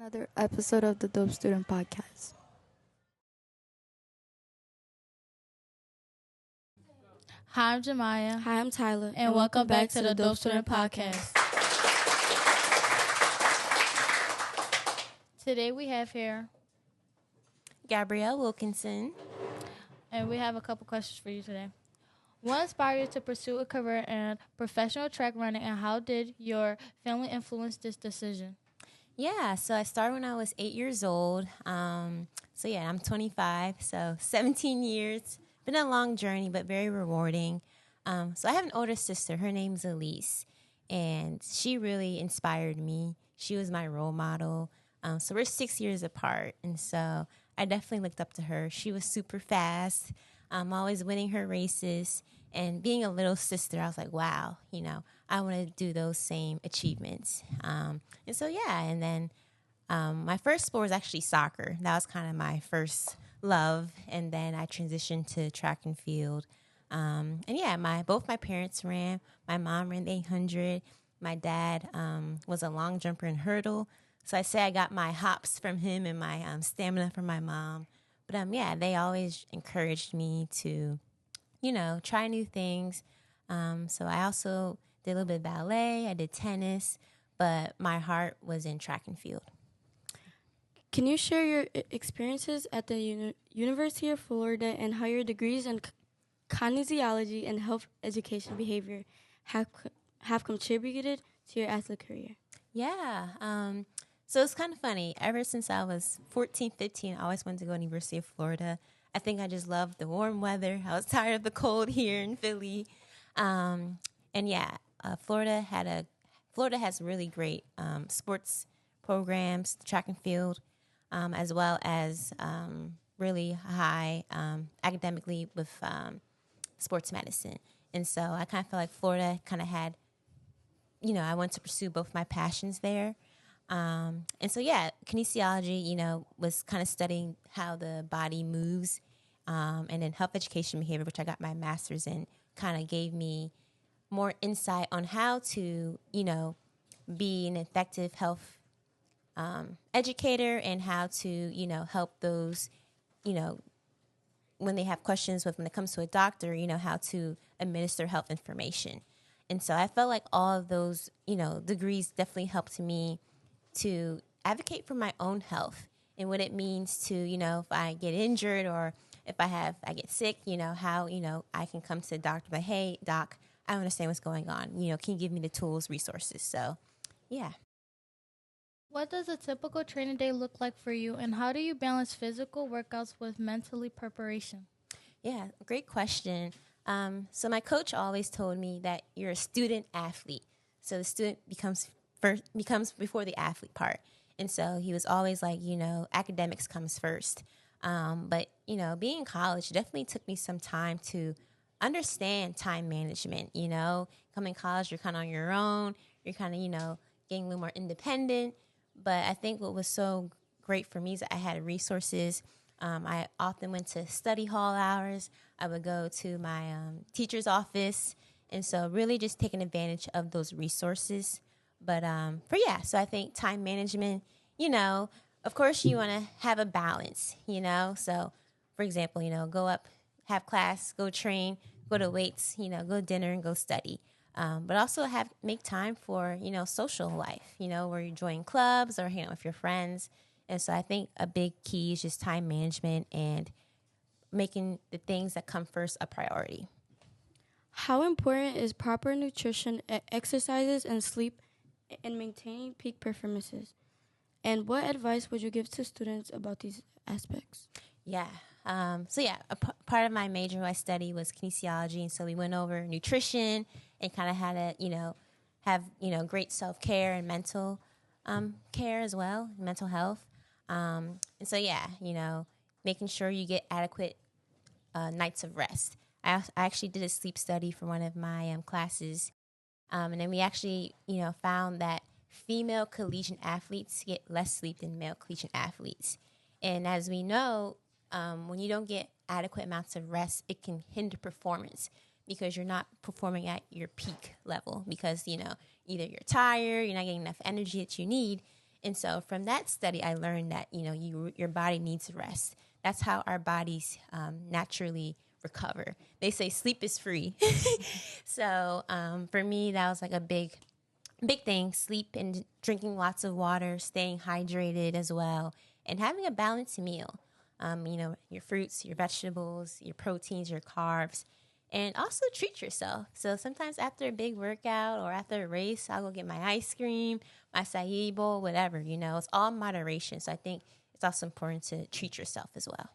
another episode of the Dope Student Podcast. Hi, I'm Jemiah. Hi, I'm Tyler. And welcome back to the Dope Student Podcast. Today we have here, Gabrielle Wilkinson. and we have a couple questions for you today. What inspired you to pursue a career in professional track running, and how did your family influence this decision? Yeah, so I started when I was 8 years old. I'm 25, so 17 years. Been a long journey, but very rewarding. So I have an older sister. Her name's Elise, and she really inspired me. She was my role model. So we're 6 years apart, and so I definitely looked up to her. She was super fast, always winning her races. And being a little sister, I was like, wow, I want to do those same achievements. And then my first sport was actually soccer. That was kind of my first love. And then I transitioned to track and field. Both my parents ran. My mom ran the 800. My dad was a long jumper in hurdle. So I say I got my hops from him and my stamina from my mom. But they always encouraged me to try new things. So I also did a little bit of ballet. I did tennis, but my heart was in track and field. Can you share your experiences at the University of Florida and how your degrees in kinesiology and health education behavior have contributed to your athlete career? Yeah. So it's kind of funny. Ever since I was 14, 15, I always wanted to go to the University of Florida. I think I just loved the warm weather. I was tired of the cold here in Philly. Florida has really great sports programs, track and field, as well as really high academically with sports medicine. And so I kind of feel like Florida kind of had, I wanted to pursue both my passions there. Kinesiology, was kind of studying how the body moves, and then health education behavior, which I got my master's in, kind of gave me more insight on how to, be an effective health educator and how to, help those, when they have questions when it comes to a doctor, how to administer health information. And so I felt like all of those, degrees definitely helped me to advocate for my own health and what it means to, if I get injured or if I get sick, how, I can come to the doctor, but hey, doc, I understand what's going on. Can you give me the tools, resources? So, yeah. What does a typical training day look like for you, and how do you balance physical workouts with mentally preparation? Yeah, great question. So my coach always told me that you're a student athlete. So the student becomes before the athlete part. And so he was always like, academics comes first. But being in college definitely took me some time to understand time management. Coming in college, you're kind of on your own. You're kind of, getting a little more independent. But I think what was so great for me is that I had resources. I often went to study hall hours. I would go to my teacher's office. And so really just taking advantage of those resources. But so I think time management, of course you want to have a balance, So, for example, go up, have class, go train, go to weights, go dinner and go study. But also make time for, social life, where you join clubs or hang out with your friends. And so I think a big key is just time management and making the things that come first a priority. How important is proper nutrition, exercises, and sleep in maintaining peak performances? And what advice would you give to students about these aspects? Yeah. Part of my major I studied was kinesiology. And so we went over nutrition and kind of how to, have, great self-care and mental care as well, mental health. Making sure you get adequate nights of rest. I actually did a sleep study for one of my classes. And then we actually, found that female collegiate athletes get less sleep than male collegiate athletes. And as we know, when you don't get adequate amounts of rest, it can hinder performance because you're not performing at your peak level because, either you're tired, you're not getting enough energy that you need. And so from that study, I learned that, your body needs rest. That's how our bodies naturally recover. They say sleep is free. So for me, that was like a big thing. Sleep and drinking lots of water, staying hydrated as well, and having a balanced meal. Your fruits, your vegetables, your proteins, your carbs, and also treat yourself. So sometimes after a big workout or after a race, I'll go get my ice cream, my acai bowl, whatever, it's all moderation. So I think it's also important to treat yourself as well.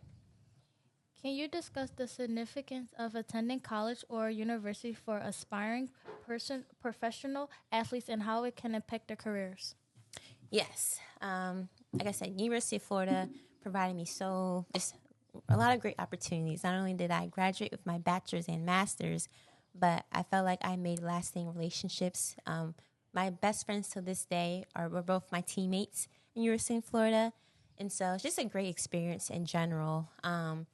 Can you discuss the significance of attending college or university for aspiring professional athletes and how it can impact their careers? Yes. Like I said, University of Florida provided me just a lot of great opportunities. Not only did I graduate with my bachelor's and master's, but I felt like I made lasting relationships. My best friends to this day were both my teammates in University of Florida. And so it's just a great experience in general. And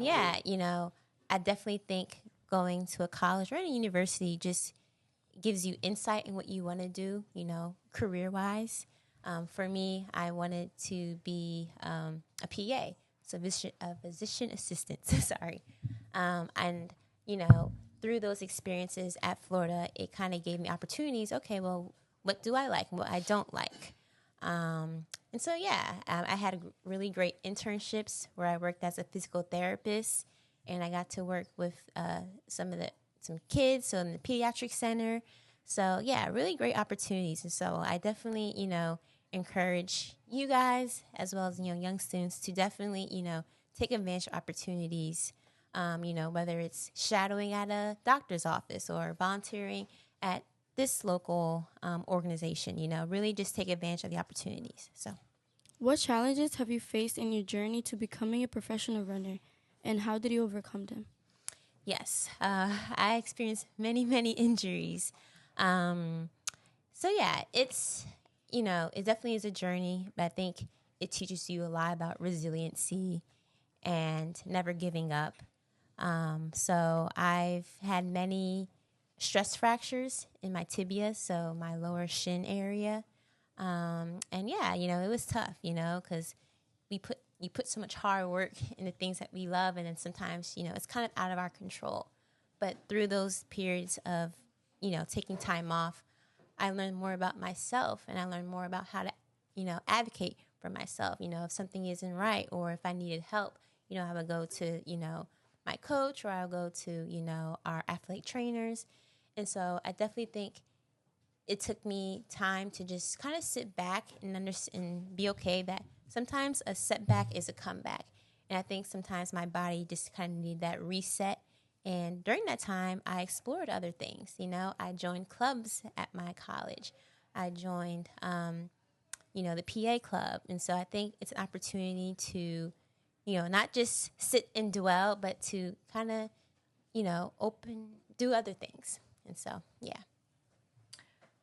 yeah, I definitely think going to a college or a university just gives you insight in what you want to do, career-wise. For me, I wanted to be a PA, so a physician assistant, sorry. And, through those experiences at Florida, it kind of gave me opportunities. Okay, well, what do I like and what I don't like? And so, I had really great internships where I worked as a physical therapist, and I got to work with some kids, so in the pediatric center. So, really great opportunities. And so I definitely, encourage you guys as well as, young students to definitely, take advantage of opportunities, whether it's shadowing at a doctor's office or volunteering at this local organization, really just take advantage of the opportunities. So, what challenges have you faced in your journey to becoming a professional runner, and how did you overcome them? Yes, I experienced many, many injuries. It's, it definitely is a journey, but I think it teaches you a lot about resiliency and never giving up. So I've had many stress fractures in my tibia, so my lower shin area. It was tough, because you put so much hard work into things that we love, and then sometimes, it's kind of out of our control. But through those periods of, taking time off, I learned more about myself, and I learned more about how to, advocate for myself. If something isn't right or if I needed help, I would go to, my coach, or I'll go to, our athletic trainers. And so I definitely think it took me time to just kind of sit back and and be okay that sometimes a setback is a comeback. And I think sometimes my body just kind of needed that reset. And during that time, I explored other things. I joined clubs at my college. I joined, the PA club. And so I think it's an opportunity to, not just sit and dwell, but to kind of, do other things. And so, yeah.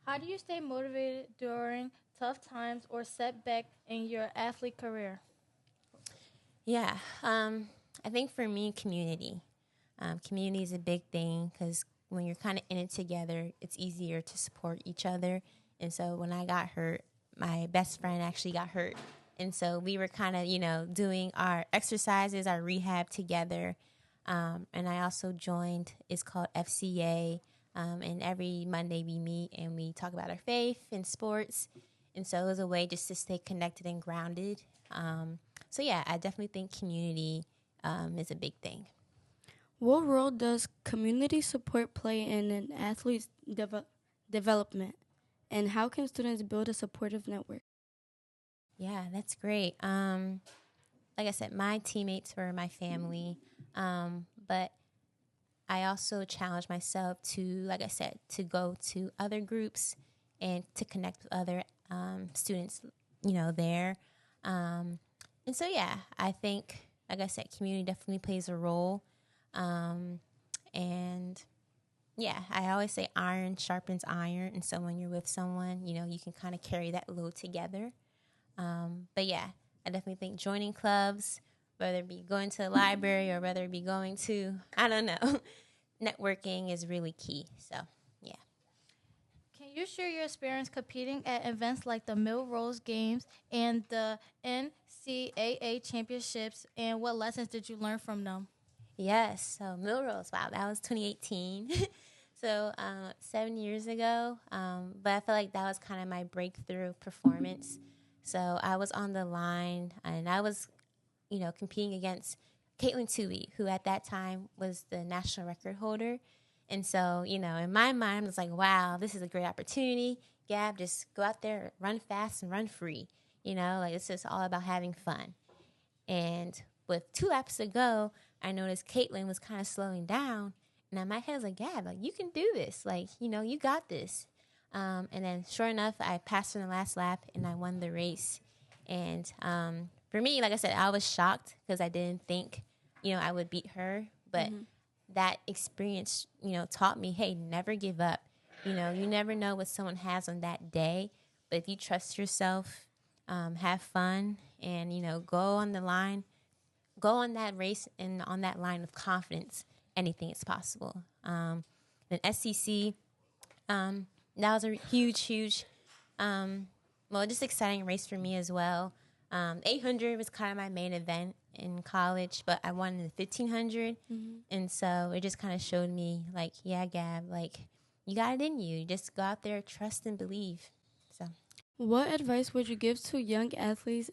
How do you stay motivated during tough times or setback in your athlete career? Yeah, I think for me, community. Community is a big thing because when you're kind of in it together, it's easier to support each other. And so when I got hurt, my best friend actually got hurt. And so we were kind of, doing our exercises, our rehab together. And I also joined, it's called FCA. And every Monday we meet and we talk about our faith and sports. And so it was a way just to stay connected and grounded. I definitely think community is a big thing. What role does community support play in an athlete's development? And how can students build a supportive network? Yeah, that's great. Like I said, my teammates were my family. But I also challenge myself to, like I said, to go to other groups and to connect with other students, there. I think, like I said, community definitely plays a role. I always say iron sharpens iron. And so when you're with someone, you can kind of carry that load together. I definitely think joining clubs, whether it be going to the library or whether it be going to, I don't know, networking is really key. So, yeah. Can you share your experience competing at events like the Milrose Games and the NCAA Championships, and what lessons did you learn from them? Yes, so Milrose, wow, that was 2018. So 7 years ago, but I feel like that was kind of my breakthrough performance. So I was on the line, and I was, competing against Caitlin Tui, who at that time was the national record holder. And so, in my mind, I was like, wow, this is a great opportunity. Gab, just go out there, run fast and run free. It's just all about having fun. And with 2 laps to go, I noticed Caitlin was kind of slowing down. And in my head, I was like, Gab, you can do this. You got this. And then sure enough, I passed her in the last lap and I won the race. And for me, like I said, I was shocked because I didn't think, I would beat her. But that experience, taught me, hey, never give up. You never know what someone has on that day. But if you trust yourself, have fun, and, go on the line, go on that race and on that line with confidence, anything is possible. Then SEC, that was a huge, just exciting race for me as well. 800 was kind of my main event in college, but I won in the 1500. And so it just kind of showed me, yeah, Gab, you got it in you. Just go out there, trust and believe. So, what advice would you give to young athletes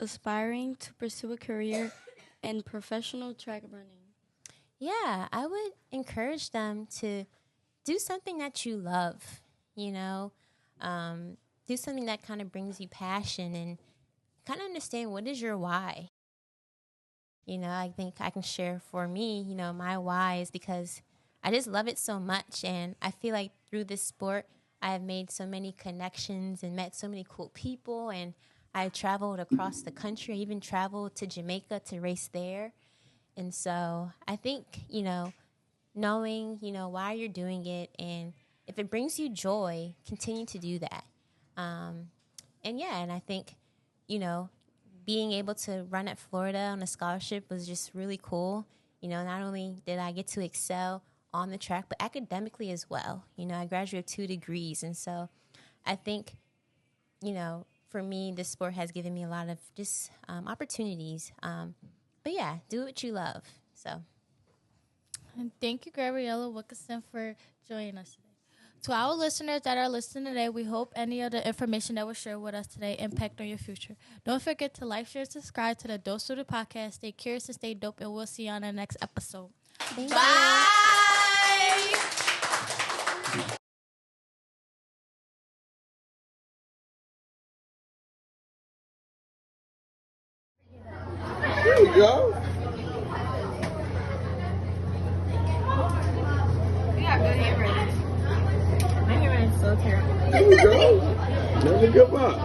aspiring to pursue a career in professional track running? Yeah, I would encourage them to do something that you love, do something that kind of brings you passion and kind of understand what is your why. I think I can share for me, my why is because I just love it so much. And I feel like through this sport, I have made so many connections and met so many cool people. And I traveled across the country. I even traveled to Jamaica to race there. And so I think, knowing, why you're doing it, and if it brings you joy, continue to do that. And I think, being able to run at Florida on a scholarship was just really cool. Not only did I get to excel on the track, but academically as well. I graduated with 2 degrees. And so I think, for me, this sport has given me a lot of just opportunities. But yeah, do what you love. So, and thank you, Gabrielle Wilkinson, for joining us today. To our listeners that are listening today, we hope any of the information that was shared with us today impact on your future. Don't forget to like, share, subscribe to the Dose Student Podcast. Stay curious and stay dope, and we'll see you on the next episode. Bye. There you go. You got good handwriting. My handwriting's so terrible. There you go. Never give up.